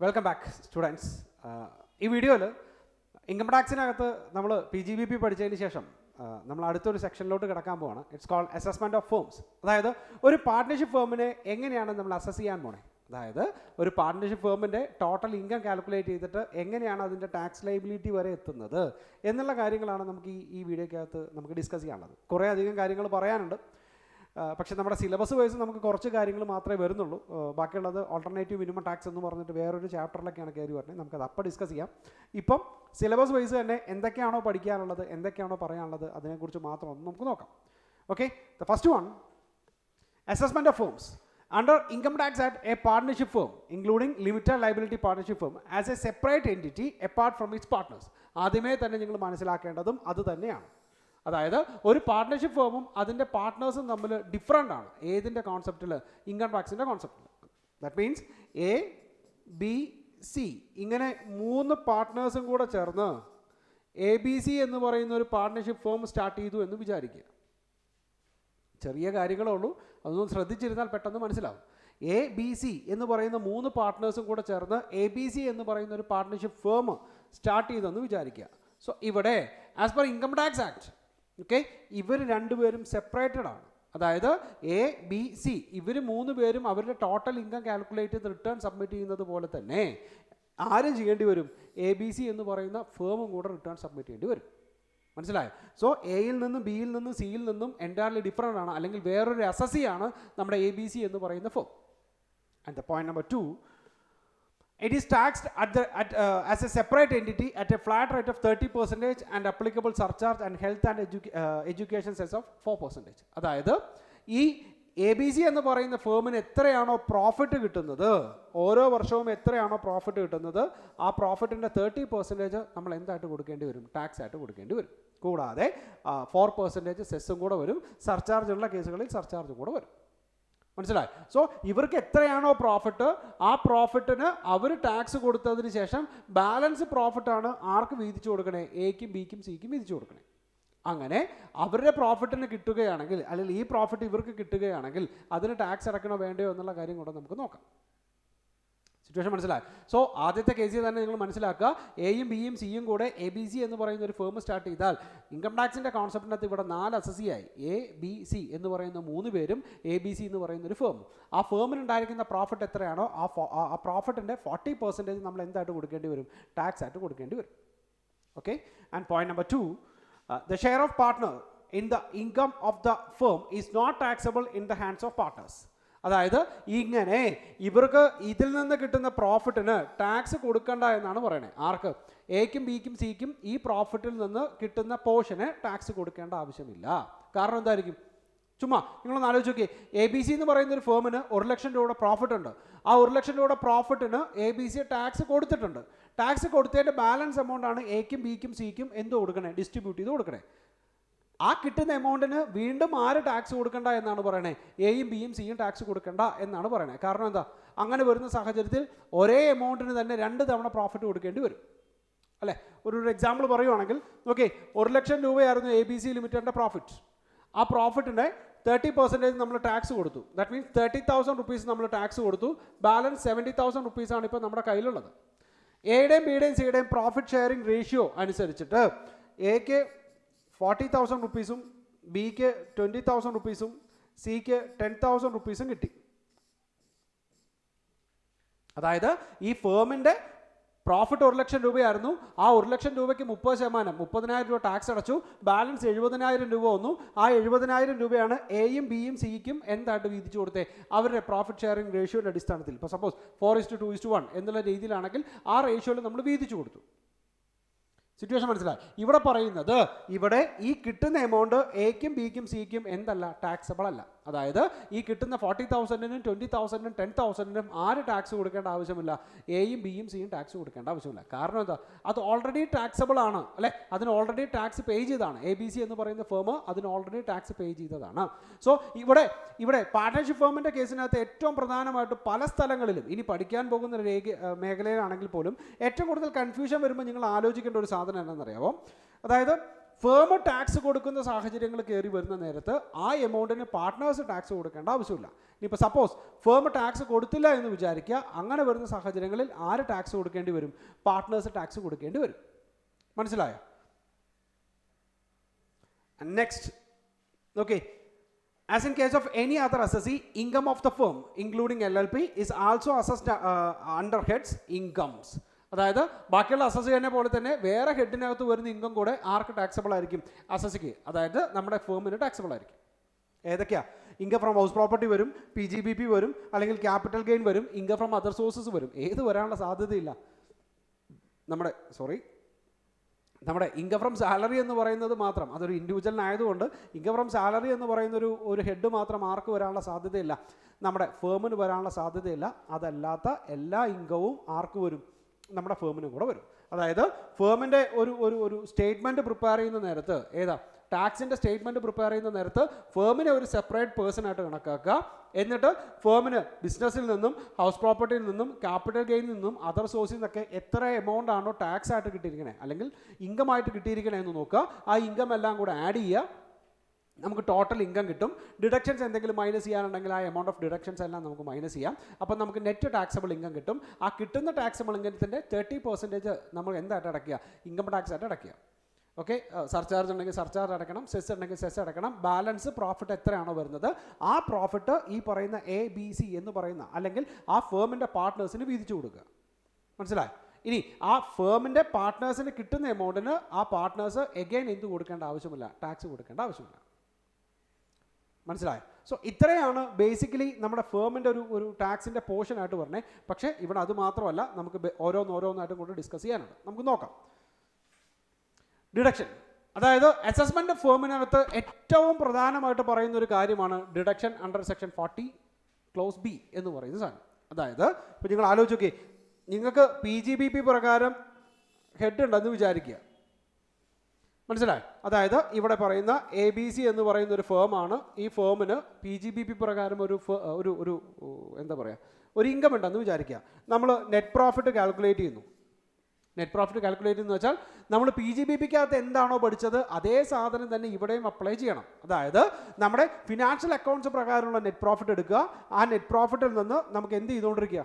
Welcome back students. ഈ വീഡിയോയിൽ income ടാക്സിനകത്ത് നമ്മൾ PGBP പഠിച്ചതിന് ശേഷം നമ്മൾ അടുത്തൊരു സെക്ഷനിലോട്ട് കിടക്കാൻ പോവാണ്. It's called assessment of firms. അതായത് ഒരു പാർട്ട്ണർഷിപ്പ് ഫേമിനെ എങ്ങനെയാണ് നമ്മൾ അസസ് ചെയ്യാൻ പോണേ, അതായത് ഒരു പാർട്ട്ണർഷിപ്പ് ഫേമിൻ്റെ ടോട്ടൽ ഇൻകം കാൽക്കുലേറ്റ് ചെയ്തിട്ട് എങ്ങനെയാണ് അതിൻ്റെ ടാക്സ് ലയബിലിറ്റി വരെ എത്തുന്നത് എന്നുള്ള കാര്യങ്ങളാണ് നമുക്ക് ഈ വീഡിയോക്കകത്ത് നമുക്ക് ഡിസ്കസ് ചെയ്യാനുള്ളത്. കുറേ അധികം കാര്യങ്ങൾ പറയാനുണ്ട്, പക്ഷേ നമ്മുടെ സിലബസ് വൈസ് നമുക്ക് കുറച്ച് കാര്യങ്ങൾ മാത്രമേ വരുന്നുള്ളൂ. ബാക്കിയുള്ളത് ഓൾട്ടർനേറ്റീവ് മിനിമം ടാക്സ് എന്ന് പറഞ്ഞിട്ട് വേറൊരു ചാപ്റ്ററിലൊക്കെയാണ് കയറി വരുന്നത്. നമുക്കത് അപ്പോൾ ഡിസ്കസ് ചെയ്യാം. ഇപ്പം സിലബസ് വൈസ് തന്നെ എന്തൊക്കെയാണോ പഠിക്കാനുള്ളത്, എന്തൊക്കെയാണോ പറയാനുള്ളത്, അതിനെക്കുറിച്ച് മാത്രം ഒന്ന് നമുക്ക് നോക്കാം. Okay, the first one, assessment of firms. Under Income Tax Act, a partnership firm, including limited liability partnership firm, as a separate entity apart from its partners. ആദ്യമേ തന്നെ നിങ്ങൾ മനസ്സിലാക്കേണ്ടതും അത് തന്നെയാണ്. അതായത് ഒരു പാർട്ട്ണർഷിപ്പ് ഫേമും അതിൻ്റെ പാർട്ട്നേഴ്സും തമ്മിൽ ഡിഫറൻ്റ് ആണ്. ഏതിൻ്റെ കോൺസെപ്റ്റിൽ? ഇൻകം ടാക്സിൻ്റെ കോൺസെപ്റ്റിൽ. ദാറ്റ് മീൻസ് ABC ഇങ്ങനെ 3 പാർട്ട്നേഴ്സും കൂടെ ചേർന്ന് ABC എന്ന് പറയുന്ന ഒരു പാർട്ട്ണർഷിപ്പ് ഫേം സ്റ്റാർട്ട് ചെയ്തു എന്ന് വിചാരിക്കുക. ചെറിയ കാര്യങ്ങളേ ഉള്ളൂ, അതൊന്നും ശ്രദ്ധിച്ചിരുന്നാൽ പെട്ടെന്ന് മനസ്സിലാവും. ABC എന്ന് പറയുന്ന 3 പാർട്ട്നേഴ്സും കൂടെ ചേർന്ന് ABC എന്ന് പറയുന്ന ഒരു പാർട്ട്ണർഷിപ്പ് ഫേം സ്റ്റാർട്ട് ചെയ്തെന്ന് വിചാരിക്കുക. സോ ഇവിടെ as per income tax act, okay, ഇവർ രണ്ടുപേരും സെപ്പറേറ്റഡ് ആണ്. അതായത് ABC ഇവർ 3 പേരും അവരുടെ ടോട്ടൽ ഇൻകം കാൽക്കുലേറ്റ് ചെയ്ത് റിട്ടേൺ സബ്മിറ്റ് ചെയ്യുന്നത് പോലെ തന്നെ ആരും ചെയ്യേണ്ടി വരും? ABC എന്ന് പറയുന്ന ഫേമും കൂടെ റിട്ടേൺ സബ്മിറ്റ് ചെയ്യേണ്ടി വരും. മനസ്സിലായോ? സോ എയിൽ നിന്നും ബിയിൽ നിന്നും സിയിൽ നിന്നും എൻറ്റയർലി ഡിഫറൻ്റ് ആണ്, അല്ലെങ്കിൽ വേറൊരു അസസിയാണ് നമ്മുടെ ABC എന്ന് പറയുന്ന firm. And the point number 2, it is taxed as a separate entity at a flat rate of 30% and applicable surcharge and health and education cess of 4%. അതായത് ഈ ABC എന്ന് പറയുന്ന ഫേമിന് എത്രയാണോ പ്രോഫിറ്റ് കിട്ടുന്നത്, ഓരോ വർഷവും എത്രയാണോ പ്രോഫിറ്റ് കിട്ടുന്നത്, ആ പ്രോഫിറ്റിൻ്റെ 30% നമ്മൾ എന്തായിട്ട് കൊടുക്കേണ്ടി വരും? ടാക്സ് ആയിട്ട് കൊടുക്കേണ്ടി വരും. കൂടാതെ 4% സെസ്സും കൂടെ വരും. സർചാർജ് ഉള്ള കേസുകളിൽ സർചാർജും കൂടെ വരും. മനസ്സിലായി? സോ ഇവർക്ക് എത്രയാണോ പ്രോഫിറ്റ്, ആ പ്രോഫിറ്റിന് അവർ ടാക്സ് കൊടുത്തതിന് ശേഷം ബാലൻസ് പ്രോഫിറ്റാണ് ആർക്ക് വീതിച്ചു കൊടുക്കണേ? എക്കും ബിക്കും സിക്കും വീതിച്ചു കൊടുക്കണേ. അങ്ങനെ അവരുടെ പ്രോഫിറ്റിന് കിട്ടുകയാണെങ്കിൽ, അല്ലെങ്കിൽ ഈ പ്രോഫിറ്റ് ഇവർക്ക് കിട്ടുകയാണെങ്കിൽ അതിന് ടാക്സ് അടക്കണോ വേണ്ടയോ എന്നുള്ള കാര്യം കൂടെ നമുക്ക് നോക്കാം. സിറ്റുവേഷൻ മനസ്സിലായി? സോ ആദ്യത്തെ കേസിൽ തന്നെ നിങ്ങൾ മനസ്സിലാക്കുക, എയും ബിയും സിയും കൂടെ ABC എന്ന് പറയുന്ന ഒരു ഫേം സ്റ്റാർട്ട് ചെയ്താൽ ഇൻകം ടാക്സിൻ്റെ കോൺസെപ്റ്റിനകത്ത് ഇവിടെ 4 അസസിയായി. ABC എന്ന് പറയുന്ന 3 പേരും ABC എന്ന് പറയുന്ന ഒരു ഫേം. ആ ഫേമിനുണ്ടായിരിക്കുന്ന പ്രോഫിറ്റ് എത്രയാണോ ആ പ്രോഫിറ്റിൻ്റെ 40% നമ്മൾ എന്തായിട്ട് കൊടുക്കേണ്ടി വരും? ടാക്സ് ആയിട്ട് കൊടുക്കേണ്ടി വരും. Okay, and point number 2, the share of partner in the income of the firm is not taxable in the hands of partners. അതായത് ഇങ്ങനെ ഇവർക്ക് ഇതിൽ നിന്ന് കിട്ടുന്ന പ്രോഫിറ്റിന് ടാക്സ് കൊടുക്കണ്ട എന്നാണ് പറയണേ. ആർക്ക്? എക്കും ബിക്കും സിക്കും ഈ പ്രോഫിറ്റിൽ നിന്ന് കിട്ടുന്ന പോർഷന് ടാക്സ് കൊടുക്കേണ്ട ആവശ്യമില്ല. കാരണം എന്തായിരിക്കും? ചുമ്മാ നിങ്ങളൊന്ന് ആലോചിച്ച് നോക്കിയേ, ABC എന്ന് പറയുന്ന ഒരു ഫേമിന് 1 ലക്ഷം രൂപയുടെ പ്രോഫിറ്റ് ഉണ്ട്. ആ 1 ലക്ഷം രൂപയുടെ പ്രോഫിറ്റിന് ABC ടാക്സ് കൊടുത്തിട്ടുണ്ട്. ടാക്സ് കൊടുത്തതിൻ്റെ ബാലൻസ് എമൗണ്ട് ആണ് എക്കും ബിക്കും സിക്കും എന്ത് കൊടുക്കണേ? ഡിസ്ട്രിബ്യൂട്ട് ചെയ്ത് കൊടുക്കണേ. ആ കിട്ടുന്ന എമൗണ്ടിന് വീണ്ടും ആര് ടാക്സ് കൊടുക്കണ്ട എന്നാണ് പറയണേ? എയും ബിയും സിയും ടാക്സ് കൊടുക്കണ്ട എന്നാണ് പറയണേ. കാരണം എന്താ? അങ്ങനെ വരുന്ന സാഹചര്യത്തിൽ ഒരേ എമൗണ്ടിന് തന്നെ 2 തവണ പ്രോഫിറ്റ് കൊടുക്കേണ്ടി വരും, അല്ലേ? ഒരു എക്സാമ്പിൾ പറയുവാണെങ്കിൽ, ഓക്കെ, 1 ലക്ഷം രൂപയായിരുന്നു ABC ലിമിറ്റഡിൻ്റെ പ്രോഫിറ്റ്. ആ പ്രോഫിറ്റിൻ്റെ 30% നമ്മൾ ടാക്സ് കൊടുത്തു. ദാറ്റ് മീൻസ് 30,000 റുപ്പീസ് നമ്മൾ ടാക്സ് കൊടുത്തു. ബാലൻസ് 70,000 റുപ്പീസാണ് ഇപ്പോൾ നമ്മുടെ കയ്യിലുള്ളത്. എയുടെയും ബിയുടെയും സിയുടെയും പ്രോഫിറ്റ് ഷെയറിംഗ് റേഷ്യോ അനുസരിച്ചിട്ട് എക്ക് 40,000 റുപ്പീസും ബിക്ക് 20,000 റുപ്പീസും സിക്ക് 10,000 റുപ്പീസും കിട്ടി. അതായത് ഈ ഫേമിൻ്റെ പ്രോഫിറ്റ് 1 ലക്ഷം രൂപയായിരുന്നു. ആ 1 ലക്ഷം രൂപയ്ക്ക് 30%, 30,000 രൂപ ടാക്സ് അടച്ചു. ബാലൻസ് 70,000 രൂപ വന്നു. ആ 70,000 രൂപയാണ് എയും ബിയും സിക്കും എന്തായിട്ട് വീതിച്ചു കൊടുത്തേ? അവരുടെ പ്രോഫിറ്റ് ഷെയറിംഗ് റേഷ്യോയുടെ അടിസ്ഥാനത്തിൽ. ഇപ്പോൾ സപ്പോസ് 4:2:1 എന്നുള്ള രീതിയിലാണെങ്കിൽ ആ റേഷ്യോയിൽ നമ്മൾ വീതിച്ചു കൊടുത്തു. സിറ്റുവേഷൻ മനസ്സിലായി? ഇവിടെ പറയുന്നത്, ഇവിടെ ഈ കിട്ടുന്ന എമൗണ്ട് എക്കും ബിക്കും സിക്കും എന്തല്ല? ടാക്സബിൾ അല്ല. അതായത് ഈ കിട്ടുന്ന 40,000-നും 20,000-നും 10,000-നും ആര് ടാക്സ് കൊടുക്കേണ്ട ആവശ്യമില്ല? എയും ബിയും സിയും ടാക്സ് കൊടുക്കേണ്ട ആവശ്യമില്ല. കാരണം എന്താ? അത് ഓൾറെഡി ടാക്സബിൾ ആണ്, അല്ലേ? അതിന് ഓൾറെഡി ടാക്സ് പേ ചെയ്തതാണ്. ABC എന്ന് പറയുന്ന ഫേം അതിന് ഓൾറെഡി ടാക്സ് പേ ചെയ്തതാണ്. സോ ഇവിടെ പാർട്ട്ണർഷിപ്പ് ഫേമിൻ്റെ കേസിനകത്ത് ഏറ്റവും പ്രധാനമായിട്ട് പല സ്ഥലങ്ങളിലും ഇനി പഠിക്കാൻ പോകുന്ന മേഖലയിലാണെങ്കിൽ പോലും ഏറ്റവും കൂടുതൽ കൺഫ്യൂഷൻ വരുമ്പോൾ നിങ്ങൾ ആലോചിക്കേണ്ട ഒരു സാധനം എന്താണെന്നറിയാമോ? അതായത് ഫേം ടാക്സ് കൊടുക്കുന്ന സാഹചര്യങ്ങൾ കയറി വരുന്ന നേരത്ത് ആ എമൗണ്ടിന് പാർട്ട്നേഴ്സ് ടാക്സ് കൊടുക്കേണ്ട ആവശ്യമില്ല. ഇനിയിപ്പോൾ സപ്പോസ് ഫേം ടാക്സ് കൊടുത്തില്ല എന്ന് വിചാരിക്കുക, അങ്ങനെ വരുന്ന സാഹചര്യങ്ങളിൽ ആര് ടാക്സ് കൊടുക്കേണ്ടി വരും? പാർട്ട്നേഴ്സ് ടാക്സ് കൊടുക്കേണ്ടി വരും. മനസ്സിലായോ? Next okay, as in case of any other assessee, income of the firm including LLP is also assessed under heads incomes. അതായത് ബാക്കിയുള്ള അസസ്സിനെ പോലെ തന്നെ വേറെ ഹെഡിനകത്ത് വരുന്ന ഇൻകം കൂടെ ആർക്ക് ടാക്സബിൾ ആയിരിക്കും? അസസ്സിക്ക്, അതായത് നമ്മുടെ ഫേമിന് ടാക്സബിൾ ആയിരിക്കും. ഏതൊക്കെയാ? ഇൻകം ഫ്രം ഹൗസ് പ്രോപ്പർട്ടി വരും, PGBP വരും, അല്ലെങ്കിൽ ക്യാപിറ്റൽ ഗെയിൻ വരും, ഇൻകം ഫ്രം അതർ സോഴ്സസ് വരും. ഏത് വരാനുള്ള സാധ്യതയില്ല? നമ്മുടെ ഇൻകം ഫ്രം സാലറി എന്ന് പറയുന്നത് മാത്രം, അതൊരു ഇൻഡിവിജ്വലിനായതുകൊണ്ട് ഇൻകം ഫ്രം സാലറി എന്ന് പറയുന്ന ഒരു ഹെഡ് മാത്രം ആർക്ക് വരാനുള്ള സാധ്യതയില്ല? നമ്മുടെ ഫേമിന് വരാനുള്ള സാധ്യതയില്ല. അതല്ലാത്ത എല്ലാ ഇൻകവും ആർക്ക് വരും? നമ്മുടെ ഫേമിനും കൂടെ വരും. അതായത് ഫേമിൻ്റെ ഒരു സ്റ്റേറ്റ്മെൻറ്റ് പ്രിപ്പയർ ചെയ്യുന്ന നേരത്ത്, ടാക്സിൻ്റെ സ്റ്റേറ്റ്മെൻറ്റ് പ്രിപ്പയർ ചെയ്യുന്ന നേരത്ത് ഫേമിനെ ഒരു സെപ്പറേറ്റ് പേഴ്സണായിട്ട് കണക്കാക്കുക. എന്നിട്ട് ഫേമിന് ബിസിനസ്സിൽ നിന്നും, ഹൗസ് പ്രോപ്പർട്ടിയിൽ നിന്നും, ക്യാപിറ്റൽ ഗെയിനിൽ നിന്നും, അതർ സോഴ്സിൽ നിന്നൊക്കെ എത്ര എമൗണ്ട് ആണോ ടാക്സ് ആയിട്ട് കിട്ടിയിരിക്കണേ അല്ലെങ്കിൽ ഇൻകം ആയിട്ട് കിട്ടിയിരിക്കണേ എന്ന് നോക്കുക. ആ ഇൻകം എല്ലാം കൂടെ ആഡ് ചെയ്യുക, നമുക്ക് ടോട്ടൽ ഇൻകം കിട്ടും. ഡിഡക്ഷൻസ് എന്തെങ്കിലും മൈനസ് ചെയ്യാനുണ്ടെങ്കിൽ ആ എമൗണ്ട് ഓഫ് ഡിഡക്ഷൻസ് എല്ലാം നമുക്ക് മൈനസ് ചെയ്യാം. അപ്പം നമുക്ക് നെറ്റ് ടാക്സബിൾ ഇൻകം കിട്ടും. ആ കിട്ടുന്ന ടാക്സബിൾ ഇൻകത്തിൻ്റെ 30% നമ്മൾ എന്തായിട്ട് അടയ്ക്കുക? ഇൻകം ടാക്സ് ആയിട്ട് അടയ്ക്കുക. ഓക്കെ, സർചാർജ് ഉണ്ടെങ്കിൽ സർചാർജ് അടയ്ക്കണം, സെസ് ഉണ്ടെങ്കിൽ സെസ് അടയ്ക്കണം. ബാലൻസ് പ്രോഫിറ്റ് എത്രയാണോ വരുന്നത് ആ പ്രോഫിറ്റ് ഈ പറയുന്ന ABC എന്ന് പറയുന്ന അല്ലെങ്കിൽ ആ ഫേമിൻ്റെ പാർട്ട്നേഴ്സിന് വീതിച്ചു കൊടുക്കുക. മനസ്സിലായി? ഇനി ആ ഫേമിൻ്റെ പാർട്ട്നേഴ്സിന് കിട്ടുന്ന എമൗണ്ടിന് ആ പാർട്ട്നേഴ്സ് എഗെയിൻ എന്ത് കൊടുക്കേണ്ട ആവശ്യമില്ല? ടാക്സ് കൊടുക്കേണ്ട ആവശ്യമില്ല. മനസ്സിലായോ? സോ ഇത്രയാണ് ബേസിക്കലി നമ്മുടെ ഫേമിൻ്റെ ഒരു ടാക്സിൻ്റെ പോർഷനായിട്ട് പറഞ്ഞേ. പക്ഷേ ഇവിടെ അത് മാത്രമല്ല, നമുക്ക് ഓരോന്നായിട്ടും കൊണ്ട് ഡിസ്കസ് ചെയ്യാനുണ്ട്. നമുക്ക് നോക്കാം. ഡിഡക്ഷൻ, അതായത് അസസ്മെന്റ് ഫേമിനകത്ത് ഏറ്റവും പ്രധാനമായിട്ട് പറയുന്ന ഒരു കാര്യമാണ് deduction under section 40 close B എന്ന് പറയുന്ന സാധനം. അതായത് ഇപ്പോൾ നിങ്ങൾ ആലോചിച്ച് നോക്കിയേ, നിങ്ങൾക്ക് PGBP പ്രകാരം ഹെഡ് ഉണ്ടെന്ന് വിചാരിക്കുക. മനസ്സിലായി? അതായത് ഇവിടെ പറയുന്ന ABC എന്ന് പറയുന്ന ഒരു ഫേമാണ്. ഈ ഫേമിന് PGBP പ്രകാരം ഒരു എന്താ പറയുക, ഒരു ഇൻകം ഉണ്ടെന്ന് വിചാരിക്കുക. നമ്മൾ നെറ്റ് പ്രോഫിറ്റ് കാൽക്കുലേറ്റ് ചെയ്യുന്നു. നെറ്റ് പ്രോഫിറ്റ് കാൽക്കുലേറ്റ് എന്ന് വെച്ചാൽ നമ്മൾ PGBPക്കകത്ത് എന്താണോ പഠിച്ചത് അതേ സാധനം തന്നെ ഇവിടെയും അപ്ലൈ ചെയ്യണം. അതായത് നമ്മുടെ ഫിനാൻഷ്യൽ അക്കൗണ്ട്സ് പ്രകാരമുള്ള നെറ്റ് പ്രോഫിറ്റ് എടുക്കുക. ആ നെറ്റ് പ്രോഫിറ്റിൽ നിന്ന് നമുക്ക് എന്ത് ചെയ്തുകൊണ്ടിരിക്കുക?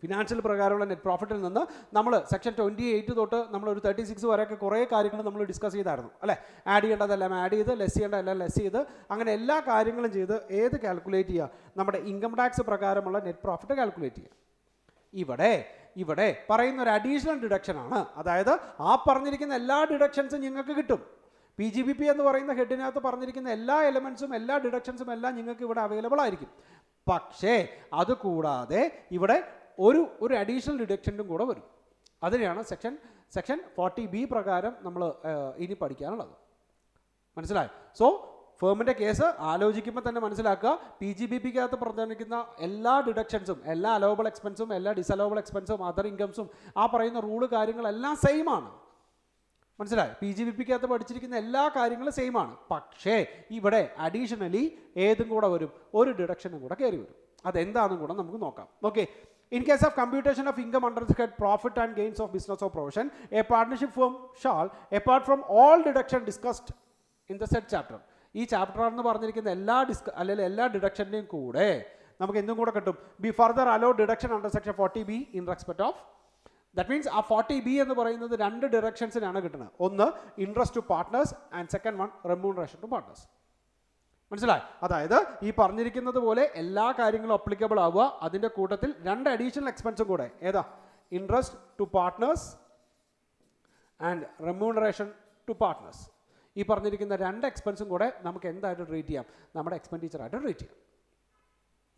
ഫിനാൻഷ്യൽ പ്രകാരമുള്ള നെറ്റ് പ്രോഫിറ്റിൽ നിന്ന് നമ്മൾ സെക്ഷൻ 28 തൊട്ട് നമ്മളൊരു 36 വരെയൊക്കെ കുറേ കാര്യങ്ങൾ നമ്മൾ ഡിസ്കസ് ചെയ്തായിരുന്നു അല്ലേ? ആഡ് ചെയ്യേണ്ടതെല്ലാം ആഡ് ചെയ്ത്, ലെസ് ചെയ്യേണ്ടതെല്ലാം ലെസ് ചെയ്ത്, അങ്ങനെ എല്ലാ കാര്യങ്ങളും ചെയ്ത് ഏത് കാൽക്കുലേറ്റ് ചെയ്യുക? നമ്മുടെ ഇൻകം ടാക്സ് പ്രകാരമുള്ള നെറ്റ് പ്രോഫിറ്റ് കാൽക്കുലേറ്റ് ചെയ്യുക. ഇവിടെ പറയുന്ന ഒരു അഡീഷണൽ ഡിഡക്ഷൻ ആണ്. അതായത് ആ പറഞ്ഞിരിക്കുന്ന എല്ലാ ഡിഡക്ഷൻസും നിങ്ങൾക്ക് കിട്ടും. PGBP എന്ന് പറയുന്ന ഹെഡിനകത്ത് പറഞ്ഞിരിക്കുന്ന എല്ലാ എലമെൻസും എല്ലാ ഡിഡക്ഷൻസും എല്ലാം നിങ്ങൾക്ക് ഇവിടെ അവൈലബിൾ ആയിരിക്കും. പക്ഷേ അത് കൂടാതെ ഇവിടെ ഒരു അഡീഷണൽ ഡിഡക്ഷനും കൂടെ വരും. അതിനെയാണ് സെക്ഷൻ 40B പ്രകാരം നമ്മൾ ഇനി പഠിക്കാനുള്ളത്. മനസ്സിലായി? സോ ഫേമിൻ്റെ കേസ് ആലോചിക്കുമ്പോൾ തന്നെ മനസ്സിലാക്കുക, PGBPക്കകത്ത് പറഞ്ഞിരിക്കുന്ന എല്ലാ ഡിഡക്ഷൻസും, എല്ലാ അലവബിൾ എക്സ്പെൻസും, എല്ലാ ഡിസലവബിൾ എക്സ്പെൻസും, അതർ ഇൻകംസും, ആ പറയുന്ന റൂള് കാര്യങ്ങളെല്ലാം സെയിം ആണ്. മനസ്സിലായി? PGBPക്കകത്ത് പഠിച്ചിരിക്കുന്ന എല്ലാ കാര്യങ്ങളും സെയിം ആണ്. പക്ഷേ ഇവിടെ അഡീഷണലി ഏതും കൂടെ വരും? ഒരു ഡിഡക്ഷനും കൂടെ കയറി വരും. അതെന്താണെന്നും കൂടെ നമുക്ക് നോക്കാം. Okay, in case of computation of income under the head profit and gains of business or profession, a partnership firm shall, apart from all deduction discussed in the said chapter, ഈ ചാപ്റ്റർ എന്ന് പറഞ്ഞിരിക്കുന്ന എല്ലാ ഡിഡക്ഷൻ്റെയും കൂടെ നമുക്ക് എന്തും കൂടെ കിട്ടും? Be further allow deduction under section 40B in respect of, that means ആ 40B എന്ന് പറയുന്നത് 2 ഡിഡക്ഷൻസിനാണ് കിട്ടുന്നത്. ഒന്ന് interest to partners and second one remuneration to partners. മനസ്സിലായി? അതായത് ഈ പറഞ്ഞിരിക്കുന്നത് പോലെ എല്ലാ കാര്യങ്ങളും അപ്ലിക്കബിൾ ആവുക. അതിൻ്റെ കൂട്ടത്തിൽ 2 അഡീഷണൽ എക്സ്പെൻസും കൂടെ, ഏതാ? Interest to partners and remuneration to partners. ഈ പറഞ്ഞിരിക്കുന്ന 2 എക്സ്പെൻസും കൂടെ നമുക്ക് എന്തായിട്ട് ട്രീറ്റ് ചെയ്യാം? നമ്മുടെ എക്സ്പെൻഡിച്ചറായിട്ട് ട്രീറ്റ് ചെയ്യാം.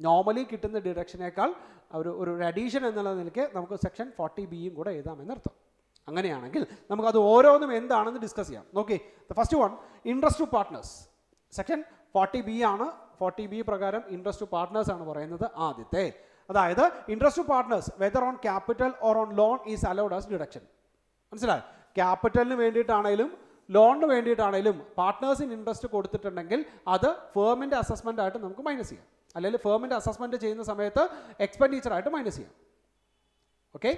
നോർമലി കിട്ടുന്ന ഡിഡക്ഷനേക്കാൾ ഒരു അഡീഷൻ എന്നുള്ള നിലയ്ക്ക് നമുക്ക് സെക്ഷൻ 40Bയും കൂടെ എഴുതാമെന്നർത്ഥം. അങ്ങനെയാണെങ്കിൽ നമുക്കത് ഓരോന്നും എന്താണെന്ന് ഡിസ്കസ് ചെയ്യാം. നോക്കി, the first one interest to partners. Section 40B ആണ്. 40B പ്രകാരം ഇൻട്രസ്റ്റ് ടു പാർട്ട്നേഴ്സ് ആണ് പറയുന്നത് ആദ്യത്തെ. അതായത് interest to partners whether on capital or on loan is allowed as deduction. മനസ്സിലായി? ക്യാപിറ്റലിന് വേണ്ടിയിട്ടാണെങ്കിലും ലോണിന് വേണ്ടിയിട്ടാണെങ്കിലും പാർട്ട്നേഴ്സിന് ഇൻട്രസ്റ്റ് കൊടുത്തിട്ടുണ്ടെങ്കിൽ അത് ഫേമിൻ്റെ അസസ്മെൻ്റ് ആയിട്ട് നമുക്ക് മൈനസ് ചെയ്യാം. അല്ലെങ്കിൽ ഫേമിൻ്റെ അസസ്മെൻറ്റ് ചെയ്യുന്ന സമയത്ത് എക്സ്പെൻഡിച്ചറായിട്ട് മൈനസ് ചെയ്യാം. Okay,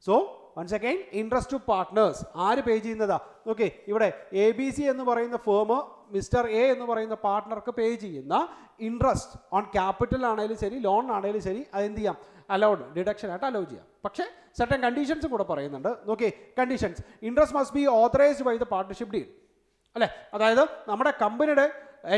so once again interest to partners ആര് പേ ചെയ്യുന്നതാ? ഓക്കെ, ഇവിടെ ABC എന്ന് പറയുന്ന ഫേം മിസ്റ്റർ എ എന്ന് പറയുന്ന പാർട്ട്ണർക്ക് പേ ചെയ്യുന്ന ഇൻട്രസ്റ്റ് ഓൺ ക്യാപിറ്റൽ ആണെങ്കിലും ശരി, ലോൺ ആണെങ്കിലും ശരി, അതെന്ത് ചെയ്യാം? അലൗഡ്, ഡിഡക്ഷൻ ആയിട്ട് അലൗ ചെയ്യാം. പക്ഷേ സർട്ടൻ കണ്ടീഷൻസ് കൂടെ പറയുന്നുണ്ട്. നോക്കി, conditions: interest must be authorised by the partnership deed, അല്ലേ? അതായത് നമ്മുടെ കമ്പനിയുടെ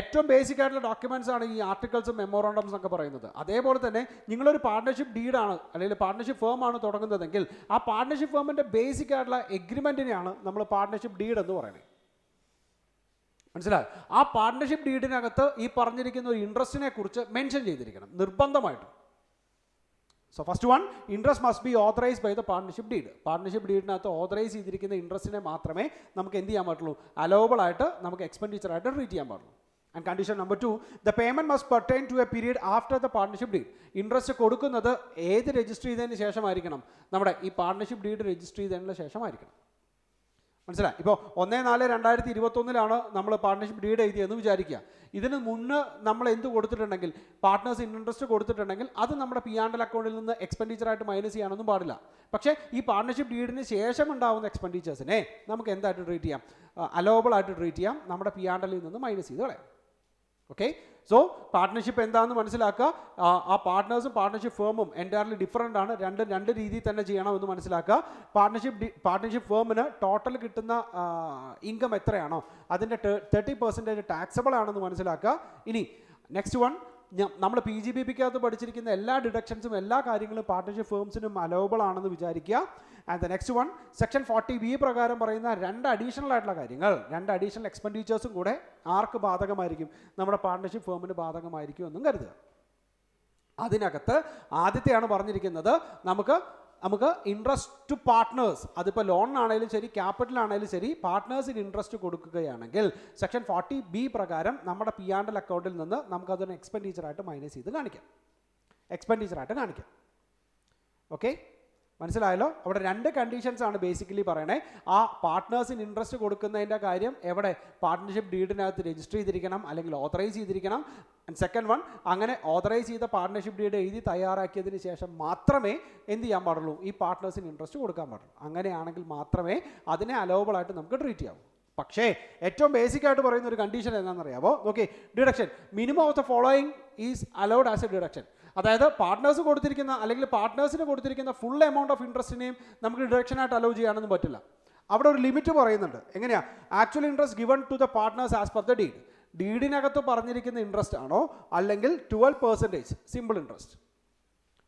ഏറ്റവും ബേസിക് ആയിട്ടുള്ള ഡോക്യുമെൻറ്റ്സ് ആണ് ഈ ആർട്ടിക്കിൾസും മെമ്മോറാണ്ടംസ് എന്നൊക്കെ പറയുന്നത്. അതേപോലെ തന്നെ നിങ്ങളൊരു പാർട്ട്ണർഷിപ്പ് ഡീഡാണ് അല്ലെങ്കിൽ പാർട്ട്ണർഷിപ്പ് ഫേം ആണ് തുടങ്ങുന്നതെങ്കിൽ ആ പാർട്ട്ണർഷിപ്പ് ഫേമിൻ്റെ ബേസിക് ആയിട്ടുള്ള എഗ്രിമെൻറ്റിനെയാണ് നമ്മൾ പാർട്ട്ണർഷിപ്പ് ഡീഡ് എന്ന് പറയുന്നത്. മനസ്സിലായി? ആ പാർട്ട്ണർഷിപ്പ് ഡീഡിനകത്ത് ഈ പറഞ്ഞിരിക്കുന്ന ഒരു ഇൻട്രസ്റ്റിനെ കുറിച്ച് മെൻഷൻ ചെയ്തിരിക്കണം നിർബന്ധമായിട്ടും. So first one, interest must be authorised by the partnership deed. Partnership ഡീഡിനകത്ത് ഓതറൈസ് ചെയ്തിരിക്കുന്ന ഇൻട്രസ്റ്റിനെ മാത്രമേ നമുക്ക് എന്ത് ചെയ്യാൻ പാടുള്ളൂ? അലോവബിൾ ആയിട്ട് നമുക്ക് എക്സ്പെൻഡിച്ചറായിട്ട് ട്രീറ്റ് ചെയ്യാൻ പാടുള്ളൂ. And condition number 2, the payment must pertain to a period after the partnership deed. Interest കൊടുക്കുന്നത് ഏത് രജിസ്റ്റർ ചെയ്തതിന് ശേഷമായിരിക്കണം? നമ്മുടെ ഈ പാർട്ട്ണർഷിപ്പ് ഡീഡ് രജിസ്റ്റർ ചെയ്തതിന് ശേഷമായിരിക്കണം. മനസ്സിലായി? ഇപ്പോൾ 1/4/2021 നമ്മൾ പാർട്ട്ണർഷിപ്പ് ഡീഡ് എഴുതിയെന്ന് വിചാരിക്കുക. ഇതിന് മുന്നേ നമ്മൾ എന്ത് കൊടുത്തിട്ടുണ്ടെങ്കിൽ, പാർട്ട്നേഴ്സ് ഇൻട്രസ്റ്റ് കൊടുത്തിട്ടുണ്ടെങ്കിൽ അത് നമ്മുടെ P&L അക്കൗണ്ടിൽ നിന്ന് എക്സ്പെൻഡിച്ചറായിട്ട് മൈനസ് ചെയ്യാനൊന്നും പാടില്ല. പക്ഷേ ഈ പാർട്ട്ണർഷിപ്പ് ഡീഡിന് ശേഷം ഉണ്ടാകുന്ന എക്സ്പെൻഡിച്ചേഴ്സിനെ നമുക്ക് എന്തായിട്ട് ട്രീറ്റ് ചെയ്യാം? അലോവബിൾ ആയിട്ട് ട്രീറ്റ് ചെയ്യാം, നമ്മുടെ P&L നിന്ന് മൈനസ് ചെയ്ത് കളയാം. ഓക്കെ, സോ പാർട്ട്ണർഷിപ്പ് എന്താണെന്ന് മനസ്സിലാക്കുക. ആ പാർട്ട്നേഴ്സും പാർട്ട്ണർഷിപ്പ് ഫേമും എൻറ്റയർലി ഡിഫറൻ്റ് ആണ്. രണ്ട് രീതിയിൽ തന്നെ ചെയ്യണമെന്ന് മനസ്സിലാക്കുക. പാർട്ട്ണർഷിപ്പ് ഫേമിന് ടോട്ടൽ കിട്ടുന്ന ഇൻകം എത്രയാണോ അതിൻ്റെ 30% ടാക്സബിൾ ആണെന്ന് മനസ്സിലാക്കുക. ഇനി നെക്സ്റ്റ് വൺ, നമ്മൾ PGBPക്കകത്ത് പഠിച്ചിരിക്കുന്ന എല്ലാ ഡിഡക്ഷൻസും എല്ലാ കാര്യങ്ങളും പാർട്ട്ണർഷിപ്പ് ഫേംസിനും അലോവബിൾ ആണെന്ന് വിചാരിക്കുക. And the next one, section 40B പ്രകാരം പറയുന്ന 2 അഡീഷണൽ ആയിട്ടുള്ള കാര്യങ്ങൾ, 2 അഡീഷണൽ എക്സ്പെൻഡിച്ചേഴ്സും കൂടെ ആർക്ക് ബാധകമായിരിക്കും? നമ്മുടെ പാർട്ട്ണർഷിപ്പ് ഫേമിന് ബാധകമായിരിക്കും എന്നും കരുതുക. അതിനകത്ത് ആദ്യത്തെയാണ് പറഞ്ഞിരിക്കുന്നത്, നമുക്ക് ഇൻട്രസ്റ്റ് ടു പാർട്ട്നേഴ്സ്, അതിപ്പോൾ ലോണിനാണെങ്കിലും ശരി ക്യാപിറ്റൽ ആണെങ്കിലും ശരി, പാർട്ട്നേഴ്സിന് ഇൻട്രസ്റ്റ് കൊടുക്കുകയാണെങ്കിൽ സെക്ഷൻ 40B പ്രകാരം നമ്മുടെ P&L അക്കൗണ്ടിൽ നിന്ന് നമുക്കതൊരു എക്സ്പെൻഡിച്ചറായിട്ട് മൈനസ് ചെയ്ത് കാണിക്കാം, എക്സ്പെൻഡിച്ചറായിട്ട് കാണിക്കാം. ഓക്കെ, മനസ്സിലായല്ലോ? അവിടെ 2 കണ്ടീഷൻസ് ആണ് ബേസിക്കലി പറയണേ. ആ പാർട്ട്നേഴ്സിന് ഇൻട്രസ്റ്റ് കൊടുക്കുന്നതിൻ്റെ കാര്യം എവിടെ? പാർട്ട്ണർഷിപ്പ് ഡീഡിനകത്ത് രജിസ്റ്റർ ചെയ്തിരിക്കണം അല്ലെങ്കിൽ ഓതറൈസ് ചെയ്തിരിക്കണം. ആൻഡ് സെക്കൻഡ് വൺ, അങ്ങനെ ഓതറൈസ് ചെയ്ത പാർട്ട്ണർഷിപ്പ് ഡീഡ് എഴുതി തയ്യാറാക്കിയതിന് ശേഷം മാത്രമേ എന്ത് ചെയ്യാൻ പാടുള്ളൂ? ഈ പാർട്ട്നേഴ്സിന് ഇൻട്രസ്റ്റ് കൊടുക്കാൻ പാടുള്ളൂ. അങ്ങനെയാണെങ്കിൽ മാത്രമേ അതിനെ അലോവബിൾ ആയിട്ട് നമുക്ക് ട്രീറ്റ് ചെയ്യാവൂ. പക്ഷേ ഏറ്റവും ബേസിക് ആയിട്ട് പറയുന്ന ഒരു കണ്ടീഷൻ എന്താണെന്നറിയാമോ? Okay, deduction minimum of the following is allowed as A deduction. അതായത് പാർട്ട്നേഴ്സ് കൊടുത്തിരിക്കുന്ന അല്ലെങ്കിൽ പാർട്ട്നേഴ്സിന് കൊടുത്തിരിക്കുന്ന ഫുൾ എമൗണ്ട് ഓഫ് ഇൻട്രസ്റ്റിനെയും നമുക്ക് ഡിഡക്ഷനായിട്ട് അലൗ ചെയ്യാനൊന്നും പറ്റില്ല. അവിടെ ഒരു ലിമിറ്റ് പറയുന്നുണ്ട്. എങ്ങനെയാണ്? Actual interest given to the partners as per the deed. ഡീഡിനകത്ത് പറഞ്ഞിരിക്കുന്ന ഇൻട്രസ്റ്റ് ആണോ അല്ലെങ്കിൽ 12% സിമ്പിൾ ഇൻട്രസ്റ്റ്.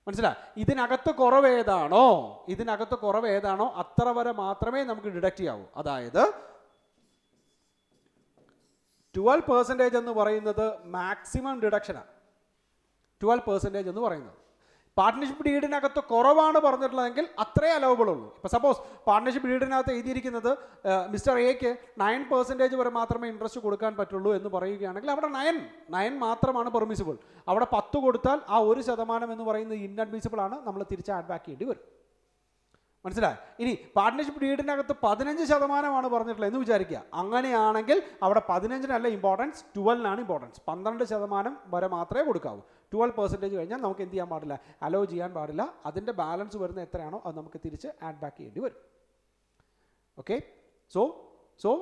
മനസ്സിലായി? ഇതിനകത്ത് കുറവ് ഏതാണോ അത്ര വരെ മാത്രമേ നമുക്ക് ഡിഡക്റ്റ് ചെയ്യാവൂ. അതായത് 12% എന്ന് പറയുന്നത് മാക്സിമം ഡിഡക്ഷനാണ്. 12% എന്ന് പറയുന്നത് പാർട്ട്ണർഷിപ്പ് ഡീഡിനകത്ത് കുറവാണ് പറഞ്ഞിട്ടുള്ളതെങ്കിൽ അത്രേ അലൗബിൾ ഉള്ളൂ. ഇപ്പോൾ സപ്പോസ് പാർട്ട്ണർഷിപ്പ് ഡീഡിനകത്ത് എഴുതിയിരിക്കുന്നത് മിസ്റ്റർ എക്ക് 9% വരെ മാത്രമേ ഇൻട്രസ്റ്റ് കൊടുക്കാൻ പറ്റുള്ളൂ എന്ന് പറയുകയാണെങ്കിൽ അവിടെ 9 മാത്രമാണ് പെർമിസിബിൾ. അവിടെ 10 കൊടുത്താൽ ആ 1% എന്ന് പറയുന്നത് ഇൻഅഡ്മിസിബിൾ ആണ്, നമ്മൾ തിരിച്ച് ആഡ് ബാക്ക് ചെയ്യേണ്ടി വരും. മനസ്സിലായി? ഇനി പാർട്ട്ണർഷിപ്പ് ഡീഡിനകത്ത് 15% പറഞ്ഞിട്ടുള്ളത് എന്ന് വിചാരിക്കുക. അങ്ങനെയാണെങ്കിൽ അവിടെ 15-നല്ല ഇമ്പോർട്ടൻസ്, 12-നാണ് ഇമ്പോർട്ടൻസ്. 12% വരെ മാത്രമേ കൊടുക്കാവൂ. 12% കഴിഞ്ഞാൽ നമുക്ക് എന്ത് ചെയ്യാൻ പാടില്ല? അലോ ചെയ്യാൻ പാടില്ല. അതിൻ്റെ ബാലൻസ് വരുന്ന എത്രയാണോ അത് നമുക്ക് തിരിച്ച് ആഡ് ബാക്ക് ചെയ്യേണ്ടി വരും. ഓക്കെ, സോ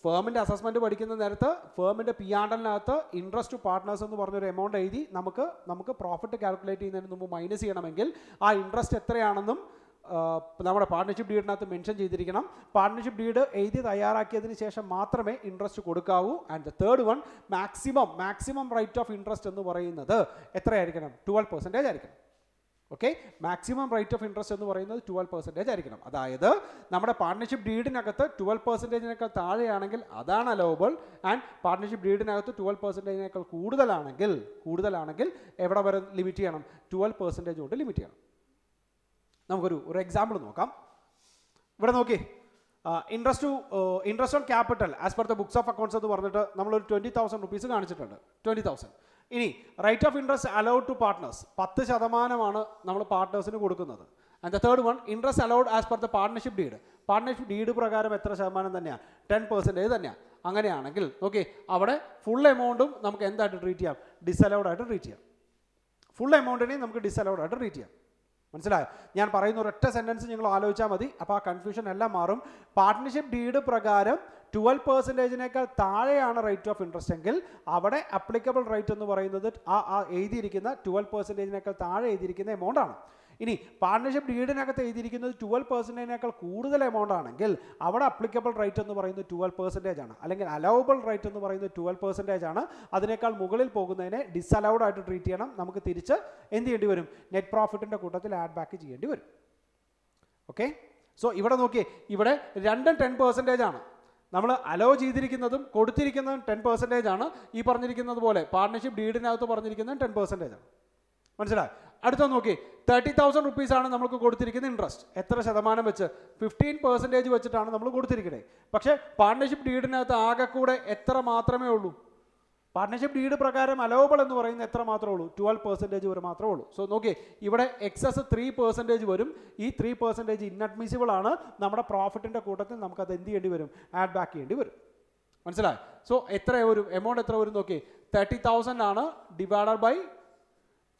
ഫേമിൻ്റെ അസസ്മെൻറ്റ് പഠിക്കുന്ന നേരത്ത് ഫേമിൻ്റെ P&L-നകത്ത് ഇൻട്രസ്റ്റ് ടു പാർട്ട്നേഴ്സ് എന്ന് പറഞ്ഞൊരു എമൗണ്ട് എഴുതി നമുക്ക് പ്രോഫിറ്റ് കാൽക്കുലേറ്റ് ചെയ്യുന്നതിന് മുമ്പ് മൈനസ് ചെയ്യണമെങ്കിൽ ആ ഇൻട്രസ്റ്റ് എത്രയാണെന്നും നമ്മുടെ പാർട്ട്ണർഷിപ്പ് ഡീഡിനകത്ത് മെൻഷൻ ചെയ്തിരിക്കണം. പാർട്ട്ണർഷിപ്പ് ഡീഡ് എഴുതി തയ്യാറാക്കിയതിന് ശേഷം മാത്രമേ ഇൻട്രസ്റ്റ് കൊടുക്കാവൂ. And the third one, maximum rate of interest എന്ന് പറയുന്നത് എത്രയായിരിക്കണം? 12% ആയിരിക്കണം. Okay, maximum rate of interest എന്ന് പറയുന്നത് 12% ആയിരിക്കണം. അതായത് നമ്മുടെ പാർട്ട്ണർഷിപ്പ് ഡീഡിനകത്ത് 12%-നേക്കാൾ താഴെയാണെങ്കിൽ അതാണ് അലോവബിൾ. ആൻഡ് പാർട്ട്ണർഷിപ്പ് ഡീഡിനകത്ത് 12%-നേക്കാൾ കൂടുതലാണെങ്കിൽ എവിടെ വരെ ലിമിറ്റ് ചെയ്യണം? 12% കൊണ്ട് ലിമിറ്റ് ചെയ്യണം. നമുക്കൊരു എക്സാമ്പിൾ നോക്കാം. ഇവിടെ നോക്കി, interest on capital as per the books of accounts എന്ന് പറഞ്ഞിട്ട് നമ്മളൊരു 20,000 റുപ്പീസ് കാണിച്ചിട്ടുണ്ട്. 20,000. ഇനി rate of interest allowed to partners 10% നമ്മൾ പാർട്ട്നേഴ്സിന് കൊടുക്കുന്നത്. And the third one, interest allowed as per the partnership deed. Partnership deed പ്രകാരം എത്ര ശതമാനം തന്നെയാണ്? 10% തന്നെയാണ്. അങ്ങനെയാണെങ്കിൽ ഓക്കെ, അവിടെ ഫുൾ എമൗണ്ടും നമുക്ക് എന്തായിട്ട് ട്രീറ്റ് ചെയ്യാം? ഡിസലൗഡ് ആയിട്ട് ട്രീറ്റ് ചെയ്യാം. ഫുൾ എമൗണ്ടിനെ നമുക്ക് ഡിസലൗഡ് ആയിട്ട് ട്രീറ്റ് ചെയ്യാം. മനസ്സിലായോ? ഞാൻ പറയുന്ന ഒരൊറ്റ സെൻറ്റൻസ് നിങ്ങൾ ആലോചിച്ചാൽ മതി, അപ്പോൾ ആ കൺഫ്യൂഷൻ എല്ലാം മാറും. പാർട്ട്ണർഷിപ്പ് ഡീഡ് പ്രകാരം 12%-നേക്കാൾ താഴെയാണ് റേറ്റ് ഓഫ് ഇൻട്രസ്റ്റ് എങ്കിൽ അവിടെ അപ്ലിക്കബിൾ റേറ്റ് എന്ന് പറയുന്നത് ആ എഴുതിയിരിക്കുന്ന 12%-നേക്കാൾ താഴെ എഴുതിയിരിക്കുന്ന എമൗണ്ട് ആണ്. ഇനി പാർട്ട്ണർഷിപ്പ് ഡീഡിനകത്ത് എഴുതിയിരിക്കുന്നത് 12%-നേക്കാൾ കൂടുതൽ എമൗണ്ട് ആണെങ്കിൽ അവിടെ അപ്ലിക്കബിൾ റേറ്റ് എന്ന് പറയുന്നത് 12% ആണ്, അല്ലെങ്കിൽ അലൗബിൾ റേറ്റ് എന്ന് പറയുന്നത് 12% ആണ്. അതിനേക്കാൾ മുകളിൽ പോകുന്നതിനെ ഡിസലൗഡ് ആയിട്ട് ട്രീറ്റ് ചെയ്യണം. നമുക്ക് തിരിച്ച് എന്ത് ചെയ്യേണ്ടി വരും? നെറ്റ് പ്രോഫിറ്റിൻ്റെ കൂട്ടത്തിൽ ആഡ് ബാക്ക് ചെയ്യേണ്ടി വരും. ഓക്കെ, സോ ഇവിടെ നോക്കിയേ, ഇവിടെ രണ്ടും 10% ആണ്. നമ്മൾ അലോ ചെയ്തിരിക്കുന്നതും കൊടുത്തിരിക്കുന്നതും 10% ആണ്. ഈ പറഞ്ഞിരിക്കുന്നത് പോലെ പാർട്ട്ണർഷിപ്പ് ഡീഡിനകത്ത് പറഞ്ഞിരിക്കുന്നതും 10% ആണ്. മനസ്സിലായി? അടുത്ത നോക്കി, 30,000 റുപ്പീസാണ് നമുക്ക് കൊടുത്തിരിക്കുന്ന ഇൻട്രസ്റ്റ്. എത്ര ശതമാനം വെച്ച്? 15% വെച്ചിട്ടാണ് നമ്മൾ കൊടുത്തിരിക്കുന്നത്. പക്ഷേ പാർട്ട്ണർഷിപ്പ് ഡീഡിനകത്ത് ആകെ കൂടെ എത്ര മാത്രമേ ഉള്ളൂ? പാർട്ട്ണർഷിപ്പ് ഡീഡ് പ്രകാരം അലൗബിൾ എന്ന് പറയുന്നത് എത്ര മാത്രമേ ഉള്ളൂ? 12% വരെ മാത്രമേ ഉള്ളൂ. സോ നോക്കിയേ, ഇവിടെ എക്സസ് 3% വരും. ഈ 3% ഇൻഅഡ്മിസിബിൾ ആണ്. നമ്മുടെ പ്രോഫിറ്റിൻ്റെ കൂട്ടത്തിൽ നമുക്കത് എന്ത് ചെയ്യേണ്ടി വരും? ആഡ് ബാക്ക് ചെയ്യേണ്ടി വരും. മനസ്സിലായി? സോ എത്ര വരും? എമൗണ്ട് എത്ര വരും നോക്കിയേ, 30,000 ആണ് ഡിവൈഡഡ് ബൈ